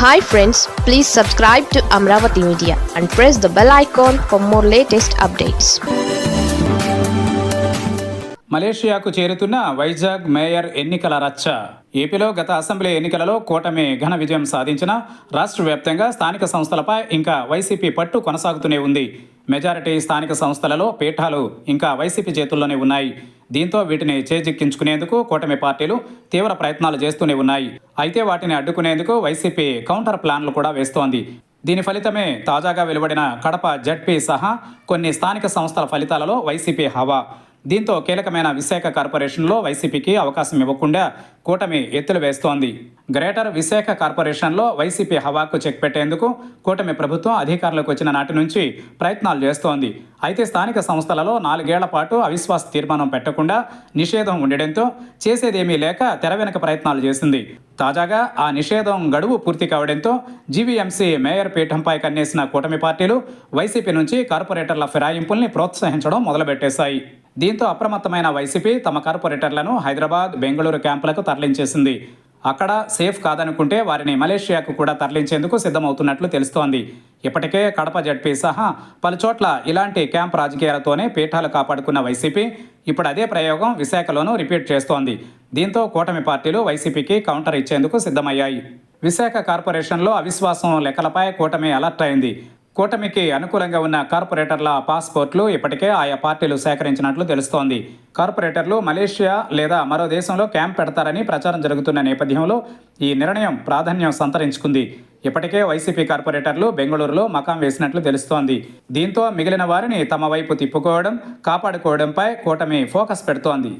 Hi friends, please subscribe to Amravati Media and press the bell icon for more latest updates. మలేషియాకు చేరుతున్న Vizag mayor ఎన్నికల రచ్చ. ఏపీలో గత అసెంబ్లీ ఎన్నికలలో కూటమి ఘన విజయం సాధించిన రాష్ట్ర వ్యాప్తంగా స్థానిక సంస్థలపై ఇంకా వైసీపీ పట్టు కొనసాగుతూనే ఉంది. మెజారిటీ స్థానిక సంస్థలలో పీఠాలు ఇంకా వైసీపీ చేతుల్లోనే ఉన్నాయి. దీంతో వీటిని చేజిక్కించుకునేందుకు కూటమి పార్టీలు తీవ్ర ప్రయత్నాలు చేస్తూనే ఉన్నాయి. అయితే వాటిని అడ్డుకునేందుకు వైసీపీ కౌంటర్ ప్లాన్లు కూడా వేస్తోంది. దీని ఫలితమే తాజాగా వెలువడిన కడప జడ్పీ సహా కొన్ని స్థానిక సంస్థల ఫలితాలలో వైసీపీ హవా. దీంతో కీలకమైన విశాఖ కార్పొరేషన్లో వైసీపీకి అవకాశం ఇవ్వకుండా కూటమి ఎత్తులు వేస్తోంది. గ్రేటర్ విశాఖ కార్పొరేషన్లో వైసీపీ హవాకు చెక్ పెట్టేందుకు కూటమి ప్రభుత్వం అధికారంలోకి వచ్చిన నాటి నుంచి ప్రయత్నాలు చేస్తోంది. అయితే స్థానిక సంస్థలలో 4 ఏళ్ల పాటు అవిశ్వాస తీర్మానం పెట్టకుండా నిషేధం ఉండడంతో చేసేదేమీ లేక తెర వెనుక ప్రయత్నాలు చేసింది. తాజాగా ఆ నిషేధం గడువు పూర్తి కావడంతో జీవీఎంసీ మేయర్ పీఠంపై కన్నేసిన కూటమి పార్టీలు వైసీపీ నుంచి కార్పొరేటర్ల ఫిరాయింపుల్ని ప్రోత్సహించడం మొదలుపెట్టేశాయి. దీంతో అప్రమత్తమైన వైసీపీ తమ కార్పొరేటర్లను హైదరాబాద్, బెంగళూరు క్యాంపులకు తరలించేసింది. అక్కడ సేఫ్ కాదనుకుంటే వారిని మలేషియాకు కూడా తరలించేందుకు సిద్ధమవుతున్నట్లు తెలుస్తోంది. ఇప్పటికే కడప జడ్పీ సహా పలుచోట్ల ఇలాంటి క్యాంప్ రాజకీయాలతోనే పీఠాలు కాపాడుకున్న వైసీపీ ఇప్పుడు అదే ప్రయోగం విశాఖలోనూ రిపీట్ చేస్తోంది. దీంతో కూటమి పార్టీలు వైసీపీకి కౌంటర్ ఇచ్చేందుకు సిద్ధమయ్యాయి. విశాఖ కార్పొరేషన్లో అవిశ్వాసం లెక్కలపై కూటమి అలర్ట్ అయింది. కూటమికి అనుకూలంగా ఉన్న కార్పొరేటర్ల పాస్పోర్ట్లు ఇప్పటికే ఆయా పార్టీలు సేకరించినట్లు తెలుస్తోంది. కార్పొరేటర్లు మలేషియా లేదా మరో దేశంలో క్యాంప్ పెడతారని ప్రచారం జరుగుతున్న నేపథ్యంలో ఈ నిర్ణయం ప్రాధాన్యం సంతరించుకుంది. ఇప్పటికే వైసీపీ కార్పొరేటర్లు బెంగళూరులో మకాం వేసినట్లు తెలుస్తోంది. దీంతో మిగిలిన వారిని తమ వైపు తిప్పుకోవడం, కాపాడుకోవడంపై కూటమి ఫోకస్ పెడుతోంది.